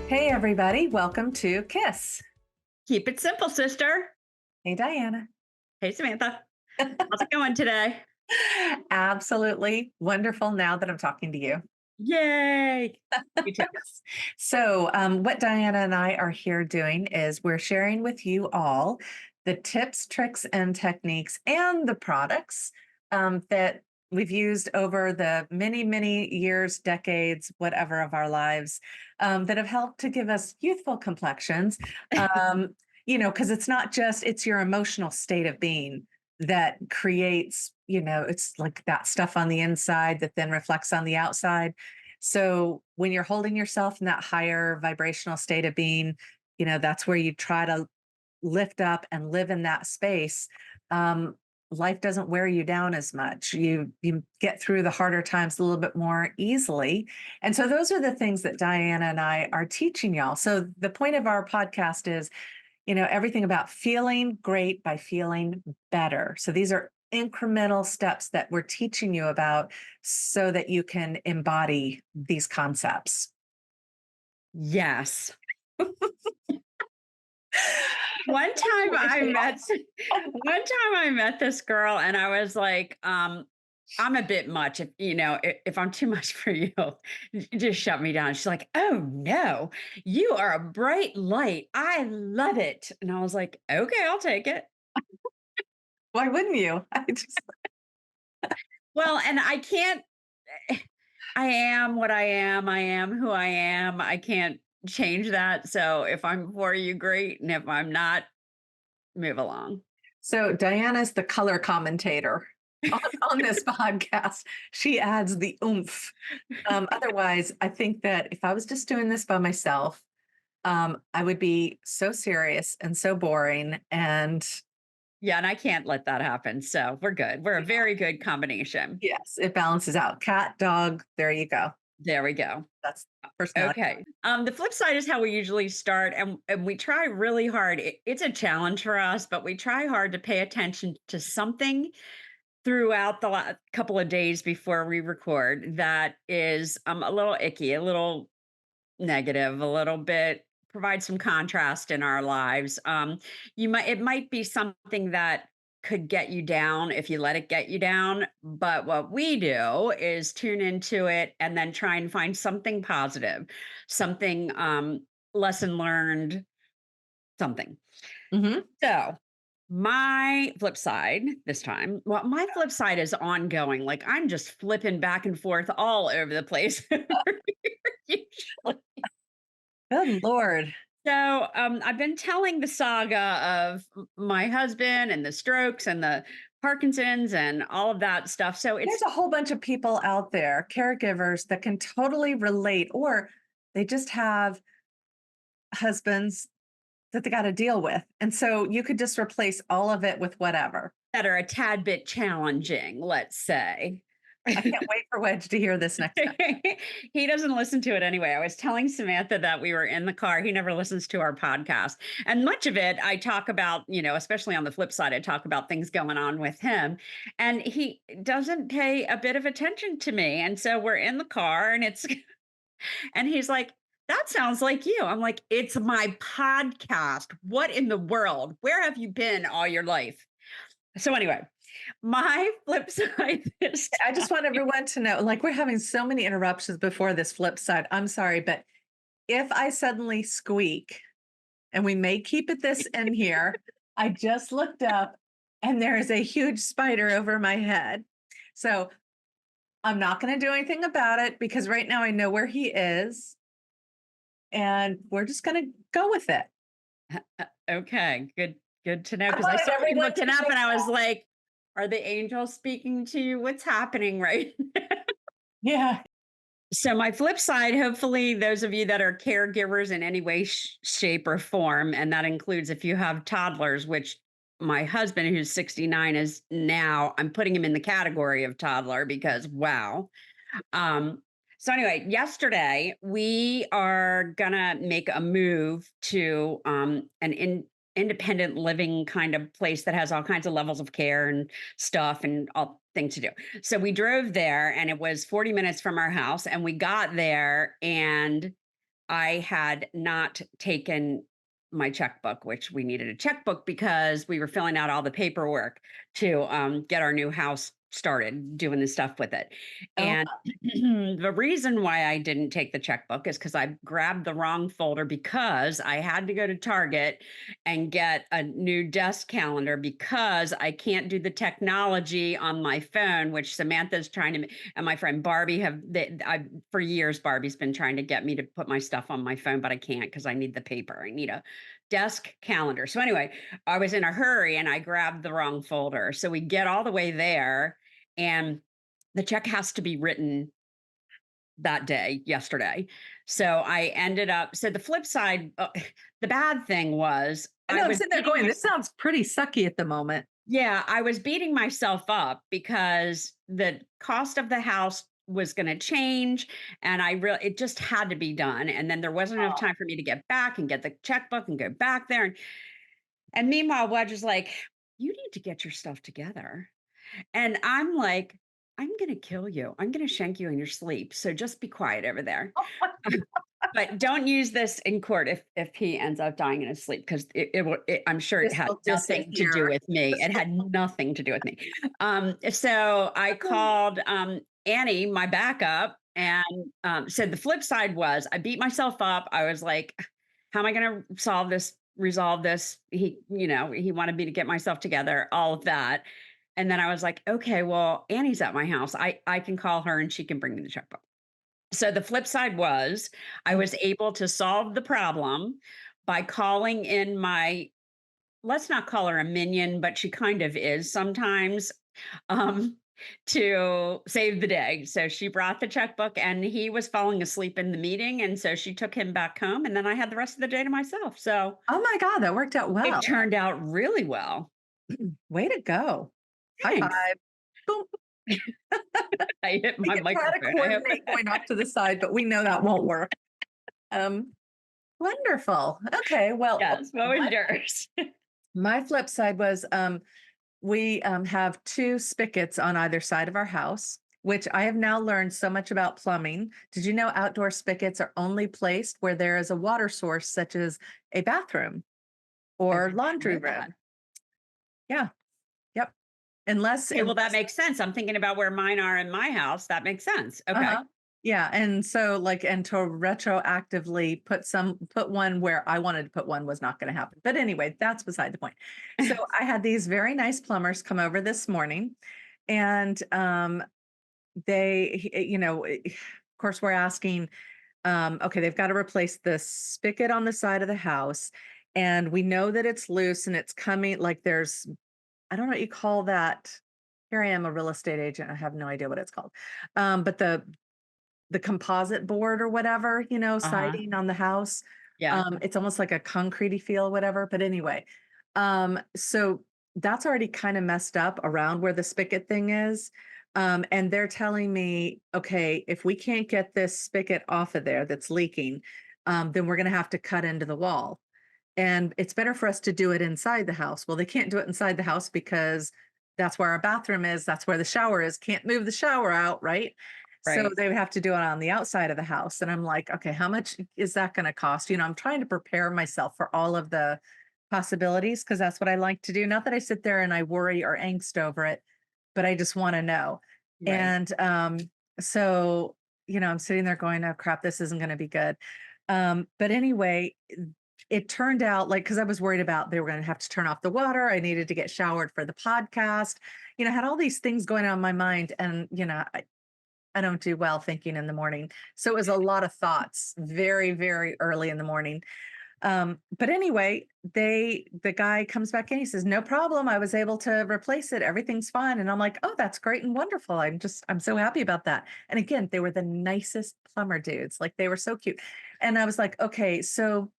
Hey, everybody. Welcome to KISS. Keep it simple, sister. Hey, Diana. Hey, Samantha. How's it going today? Absolutely wonderful now that I'm talking to you. Yay. Me too. Yes. What Diana and I are here doing is we're sharing with you all the tips, tricks, and techniques and the products that we've used over the many, many years, decades, whatever of our lives that have helped to give us youthful complexions. Um, because it's not just, it's your emotional state of being that creates, it's like that stuff on the inside that then reflects on the outside. So when you're holding yourself in that higher vibrational state of being, that's where you try to lift up and live in that space. Um, Life doesn't wear you down as much. You get through the harder times a little bit more easily. And so those are the things that Diana and I are teaching y'all. So the point of our podcast is, everything about feeling great by feeling better. So these are incremental steps that we're teaching you about so that you can embody these concepts. Yes. One time I met one time I met this girl and I was like, I'm a bit much. If I'm too much for you, just shut me down. She's like, oh no, you are a bright light. I love it. And I was like, okay, I'll take it. Why wouldn't you? Well, and I can't I am what I am. I am who I am. I can't change that. So if I'm for you, great. And if I'm not, move along. So Diana's the color commentator on this podcast. She adds the oomph. Otherwise, I think that if I was just doing this by myself, I would be so serious and so boring. And Yeah, and I can't let that happen. So we're good. We're a very good combination. yes, it balances out. Cat, dog, there you go. There we go. That's personality. Okay. The flip side is how we usually start, and we try really hard. It's a challenge for us, but we try hard to pay attention to something throughout the couple of days before we record that is a little icky, a little negative, a little bit provide some contrast in our lives. It might be something that could get you down if you let it get you down. But what we do is tune into it and then try and find something positive, something lesson learned, something. Mhm. So my flip side this time, well, my flip side is ongoing. Like I'm just flipping back and forth all over the place. Usually. Good Lord. So, I've been telling the saga of my husband and the strokes and the Parkinson's and all of that stuff. So There's it's a whole bunch of people out there, caregivers that can totally relate, or they just have husbands that they got to deal with. And so you could just replace all of it with whatever. that are a tad bit challenging, let's say. I can't wait for Wedge to hear this next time. He doesn't listen to it anyway. I was telling Samantha that we were in the car. He never listens to our podcast. And much of it, I talk about, especially on the flip side, I talk about things going on with him. And he doesn't pay a bit of attention to me. And so we're in the car and he's like, that sounds like you. I'm like, it's my podcast. What in the world? Where have you been all your life? So, anyway, my flip side is I just want everyone to know, like, we're having so many interruptions before this flip side. I'm sorry, but if I suddenly squeak, and we may keep it this in here, I just looked up and there is a huge spider over my head. So I'm not going to do anything about it because right now I know where he is and we're just going to go with it. okay. Good to know I because I wanted saw you everyone to looking up know and I was that. like, are the angels speaking to you? What's happening right now? Yeah. So, my flip side, hopefully, those of you that are caregivers in any way, shape, or form, and that includes if you have toddlers, which my husband, who's 69, is now, I'm putting him in the category of toddler because wow. So anyway, yesterday we are gonna make a move to independent living kind of place that has all kinds of levels of care and stuff and all things to do. So we drove there and it was 40 minutes from our house and we got there and I had not taken my checkbook, which we needed a checkbook because we were filling out all the paperwork to get our new house started doing the stuff with it. Oh, And the reason why I didn't take the checkbook is because I grabbed the wrong folder because I had to go to Target and get a new desk calendar because I can't do the technology on my phone, which Samantha's trying to, and my friend Barbie for years, Barbie's been trying to get me to put my stuff on my phone, but I can't because I need the paper. I need a desk calendar. So anyway, I was in a hurry and I grabbed the wrong folder. So we get all the way there and the check has to be written that day, yesterday. So I ended up, so the flip side, the bad thing was I I know I'm was sitting there beating going, my, this sounds pretty sucky at the moment. yeah, I was beating myself up because the cost of the house was going to change and it just had to be done. And then there wasn't enough Oh, time for me to get back and get the checkbook and go back there. And meanwhile, Wedge is like, you need to get your stuff together. And I'm like, I'm going to kill you. I'm going to shank you in your sleep. So just be quiet over there. But don't use this in court if he ends up dying in his sleep, because I'm sure it this had will nothing to do disappear. with me. It had nothing to do with me. So I called Annie, my backup, and said the flip side was I beat myself up. I was like, how am I going to resolve this? He wanted me to get myself together, all of that. And then I was like, okay, well, Annie's at my house. I can call her and she can bring me the checkbook. So the flip side was I Mm. was able to solve the problem by calling in my, let's not call her a minion, but she kind of is sometimes, um, to save the day. So she brought the checkbook and he was falling asleep in the meeting. And so she took him back home and then I had the rest of the day to myself. So Oh my God, that worked out it well. turned out really well. Way to go. High Thanks. five. Boom. I hit We my can try to microphone. I hope. coordinate going off to the side, but we know that won't work. Um, Wonderful. Okay, well, Yes. What was yours? my flip side was we have two spigots on either side of our house, which I have now learned so much about plumbing. Did you know outdoor spigots are only placed where there is a water source, such as a bathroom I or did not laundry know that. room? Yeah. Yep. Unless, Okay, well, that unless makes sense. I'm thinking about where mine are in my house. That makes sense. Okay. uh-huh. Yeah, and so, like, and to retroactively put one where I wanted to put one was not gonna happen. But anyway, that's beside the point. So, I had these very nice plumbers come over this morning, and, of course, we're asking, okay, they've gotta replace the spigot on the side of the house, and we know that it's loose and it's coming like, there's I don't know what you call that. Here I am, a real estate agent, I have no idea what it's called. But the composite board or whatever, Uh-huh. siding on the house. Yeah. It's almost like a concretey feel, whatever. But anyway, so that's already kind of messed up around where the spigot thing is. And they're telling me, okay, if we can't get this spigot off of there that's leaking, then we're going to have to cut into the wall. And it's better for us to do it inside the house. Well, they can't do it inside the house because that's where our bathroom is. That's where the shower is. Can't move the shower out, right? So Right. they would have to do it on the outside of the house. And I'm like, okay, how much is that going to cost? I'm trying to prepare myself for all of the possibilities because that's what I like to do. Not that I sit there and I worry or angst over it, but I just want to know. Right. And so, I'm sitting there going, oh crap, this isn't going to be good. But anyway, it turned out like because I was worried about they were going to have to turn off the water. I needed to get showered for the podcast. I had all these things going on in my mind, and I don't do well thinking in the morning. So it was a lot of thoughts very, very early in the morning. But anyway, the guy comes back in. He says, "No problem. I was able to replace it. Everything's fine." And I'm like, "Oh, that's great and wonderful. I'm so happy about that." And again, they were the nicest plumber dudes. Like they were so cute. And I was like, "Okay, so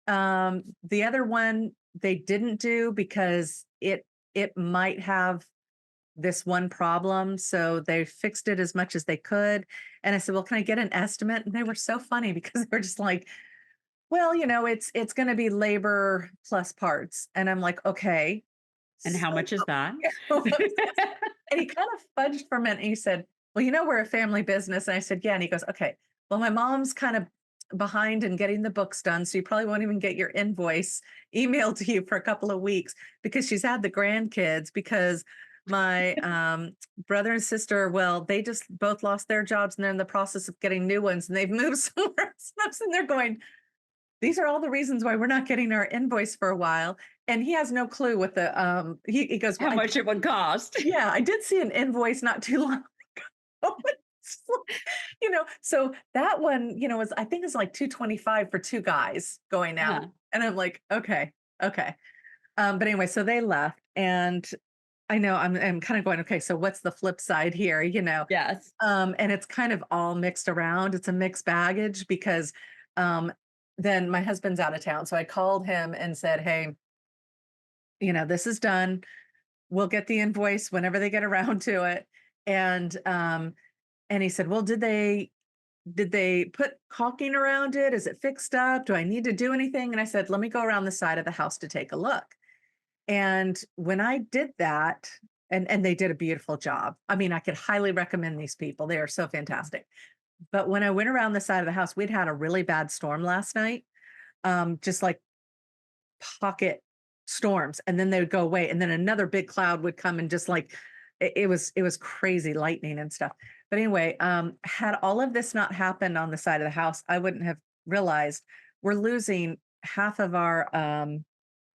the other one they didn't do because it might have this one problem, so they fixed it as much as they could." And I said, "Well, can I get an estimate?" And they were so funny because they were just like, "Well, it's going to be labor plus parts." And I'm like, "Okay." And how So much is that? and he kind of fudged for a minute and he said, "Well, we're a family business." And I said, "Yeah." And he goes, "Okay. Well, my mom's kind of behind in getting the books done, so you probably won't even get your invoice emailed to you for a couple of weeks because she's had the grandkids because my brother and sister, well, they just both lost their jobs and they're in the process of getting new ones and they've moved somewhere else and they're going, these are all the reasons why we're not getting our invoice for a while. And he has no clue what the he goes, well, How much it would cost. yeah, I did see an invoice not too long ago. So that one, was I think it's like 225 for two guys going out. Uh-huh. And I'm like, okay, okay. But anyway, so they left and I know I'm kind of going, okay, so what's the flip side here? Yes. And it's kind of all mixed around. It's a mixed baggage because um then my husband's out of town. So I called him and said, hey, this is done. We'll get the invoice whenever they get around to it. And he said, well, did they put caulking around it? Is it fixed up? Do I need to do anything? And I said, let me go around the side of the house to take a look. And when I did that, and they did a beautiful job. I mean, I could highly recommend these people. They are so fantastic. But when I went around the side of the house, we'd had a really bad storm last night. Just like pocket storms, and then they would go away, and then another big cloud would come and just like it was crazy lightning and stuff. But anyway, had all of this not happened on the side of the house, I wouldn't have realized we're losing half of our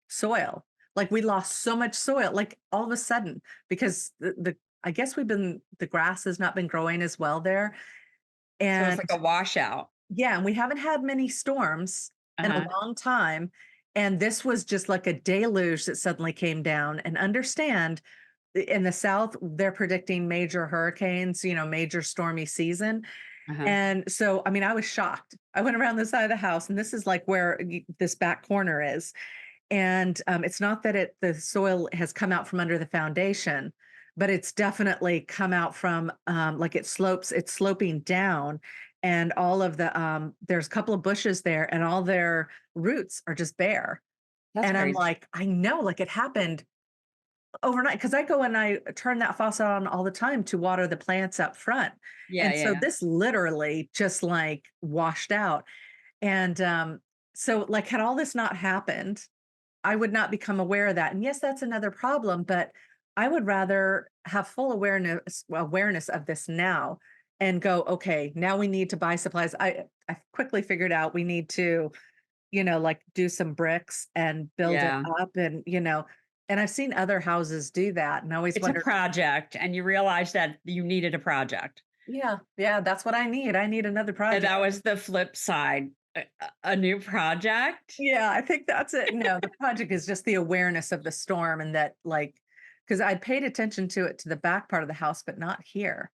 soil. Like we lost so much soil, like all of a sudden, because the I guess the grass has not been growing as well there. So it's And like a washout. yeah, and we haven't had many storms in a Uh-huh. long time. And this was just like a deluge that suddenly came down. And understand in the South, they're predicting major hurricanes, major stormy season. Uh-huh. And so, I mean, I was shocked. I went around the side of the house, and this is like where this back corner is. And it's not that the soil has come out from under the foundation, but it's definitely come out from like it's sloping down, and all of there's a couple of bushes there, and all their roots are just bare. That's And I'm crazy. like, I know, like it happened overnight because I go and I turn that faucet on all the time to water the plants up front. Yeah, And yeah, so yeah. this literally just like washed out. And so, like, had all this not happened, I would not become aware of that. And yes, that's another problem, but I would rather have full awareness of this now and go, okay, now we need to buy supplies. I quickly figured out we need to, like do some bricks and build it Yeah. up and I've seen other houses do that and I always It's a wondered, project, and you realize that you needed a project. yeah, yeah, that's what I need. I need another And project. that was the flip side, a new project. Yeah, I think that's it. No, the project is just the awareness of the storm and that like because I paid attention to it to the back part of the house, but not here.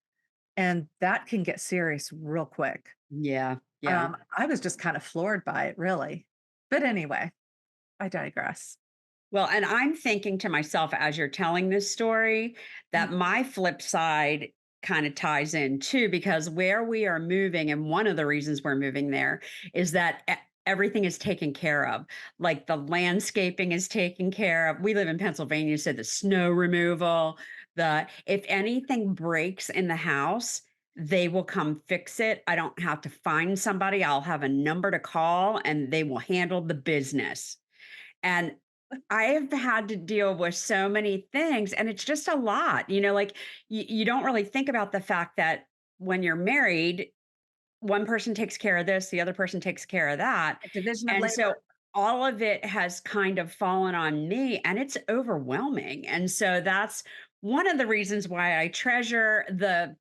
And that can get serious real quick. Yeah, yeah. I was just kind of floored by it, really. But anyway, I digress. Well, and I'm thinking to myself as you're telling this story that Mhm. my flip side kind of ties in too, because where we are moving, and one of the reasons we're moving there is that everything is taken care of. Like the landscaping is taken care of. We live in Pennsylvania, so the snow removal, if anything breaks in the house, they will come fix it. I don't have to find somebody. I'll have a number to call and they will handle the business. And I have had to deal with so many things, and it's just a lot, like you don't really think about the fact that when you're married, one person takes care of this, the other person takes care of that. A division of And so labor. all of it has kind of fallen on me, and it's overwhelming. And so that's one of the reasons why I treasure the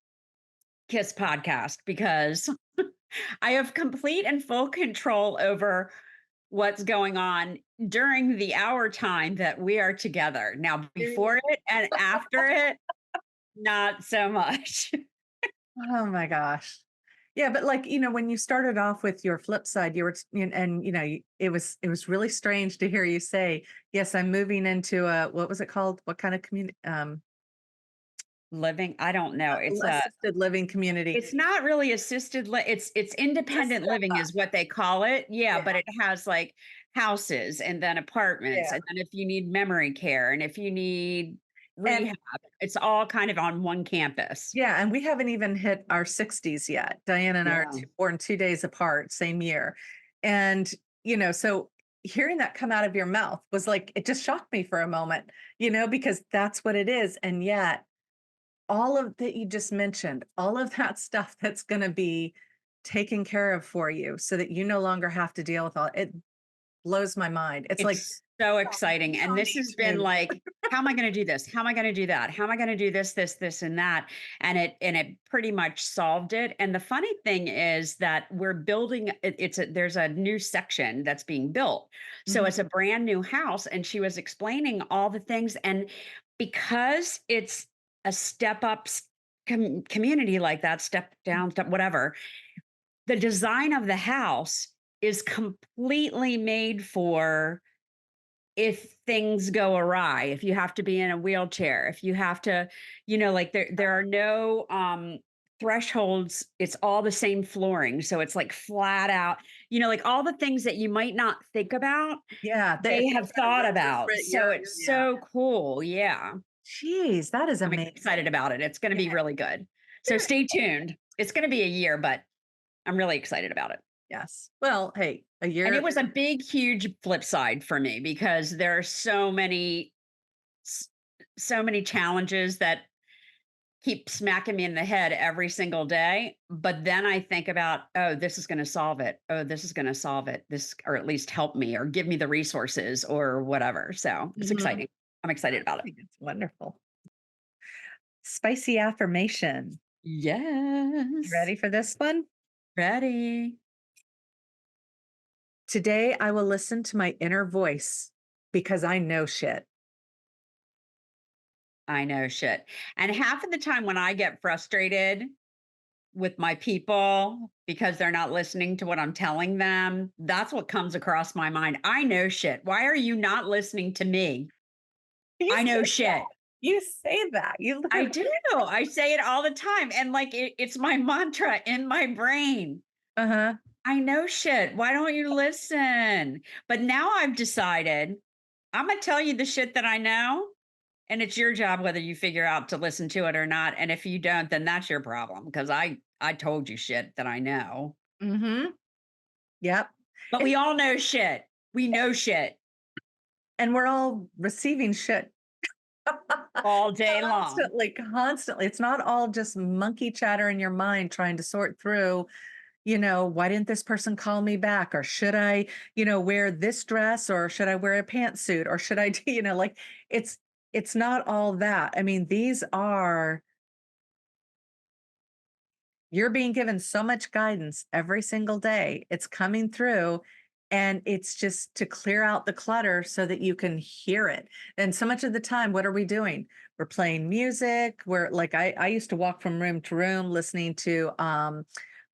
KISS podcast, because I have complete and full control over what's going on during the hour time that we are together. Now, before it and after it, not so much. Oh my gosh. Yeah, but like, when you started off with your flip side, you were, and it was really strange to hear you say, yes, I'm moving into what was it called? What kind of community? Living, I don't know. Assisted living community. It's not really it's A independent step living up. is what they call it. Yeah, Yeah, but it has like houses and then apartments, yeah. and then if you need memory care and if you need And rehab. It's all kind of on one campus. yeah, and we haven't even hit our 60s yet. Diana and I are Yeah. born 2 days apart, same year. And, so hearing that come out of your mouth was like, it just shocked me for a moment, because that's what it is. And yet, all of that you just mentioned, all of that stuff that's going to be taken care of for you so that you no longer have to deal with all it blows my mind. It's like, It's so oh, exciting, you and don't this need has been to. like, "How am I gonna do this? How am I gonna do that? How am I gonna do this, and that?" And it pretty much solved it, and the funny thing is that we're building there's a new section that's being built. So Mhm. it's a brand new house, and she was explaining all the things, and because it's a step up community like that, step down, step whatever, the design of the house is completely made for if things go awry, if you have to be in a wheelchair, if you have to, like there are no thresholds, it's all the same flooring. So it's like flat out, like all the things that you might not think about, Yeah, that if they they have gotta thought about. retrofit So your it's yeah. so cool. Yeah. Jeez, that is I'm excited amazing. about it. It's gonna Yeah, be really good. So there stay tuned. It's gonna be a year, but I'm really excited about it. yes. Well, hey, a And year it was a big, huge flip side for me because there are s- so many challenges that keep smacking me in the head every single day. But then I think about, oh, this is going to solve it. Oh, this is going to solve it. This, or at least help me or give me the resources or whatever. So it's mhm. exciting. I'm excited I about it. think it's wonderful. Spicy affirmation. You Yes. ready for this one? Ready. Today, I will listen to my inner voice because I know shit. I know shit. And half of the time when I get frustrated with my people because they're not listening to what I'm telling them, that's what comes across my mind. I know shit. Why are you not listening to me? You I say know that. shit. You say that. You I literally do. I say it all the time. And like it's my mantra in my brain. uh-huh. I know shit. Why don't you listen? But now I've decided I'm going to tell you the shit that I know. And it's your job whether you figure out to listen to it or not. And if you don't, then that's your problem because I told you shit that I know. Mhm. Yep. But And we all know shit. We know shit and we're all receiving shit all day long. constantly, constantly. It's not all just monkey chatter in your mind trying to sort through, why didn't this person call me back? Or should I, wear this dress or should I wear a pantsuit or should I do, like it's it's not all that. I mean, these are you're being given so much guidance every single day. It's coming through and it's just to clear out the clutter so that you can hear it. And so much of the time, what are we doing? We're playing music. We're like I used to walk from room to room listening to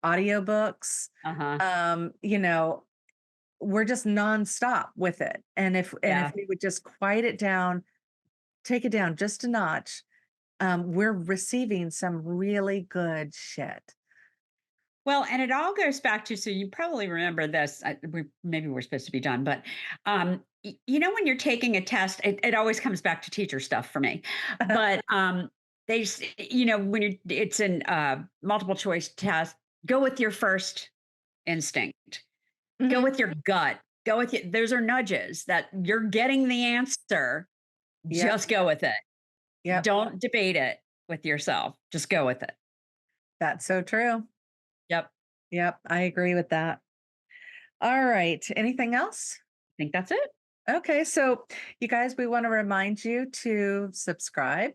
audiobooks. Uh-huh. Um, you know, we're just nonstop with it. And if Yeah. we would just quiet it down, take it down just a notch, we're receiving some really good shit. Well, and it all goes back to, so you probably remember this. Maybe we're supposed to be done, but when you're taking a test, it always comes back to teacher stuff for me. But when it's an multiple choice test, go with your first instinct, go Mhm. with your gut, go with it. Those are nudges that you're getting the answer. Yep. Just go with it. Yep. Don't debate it with yourself. Just go with it. That's so true. Yep. Yep. I agree with that. All right. Anything else? I think that's it. Okay. So, you guys, we want to remind you to subscribe,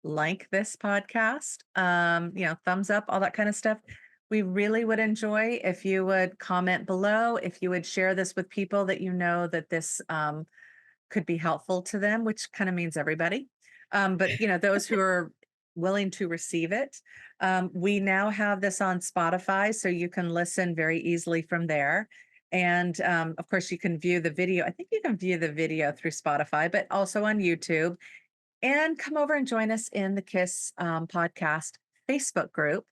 like this podcast, thumbs up, all that kind of stuff. We really would enjoy if you would comment below, if you would share this with people that you know that this could be helpful to them, which kind of means everybody. But those who are willing to receive it. We now have this on Spotify, so you can listen very easily from there. And of course, you can view the video. I think you can view the video through Spotify, but also on YouTube. And come over and join us in the KISS podcast Facebook group,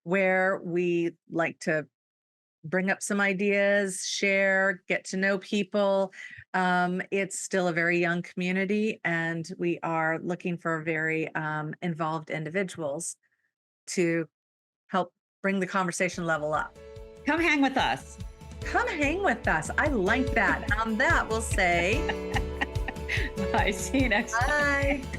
where we like to bring up some ideas, share, get to know people. It's still a very young community, and we are looking for very involved individuals to help bring the conversation level up. Come hang with us. Come hang with us. I like that. On that, we'll say Bye. See you next time. bye.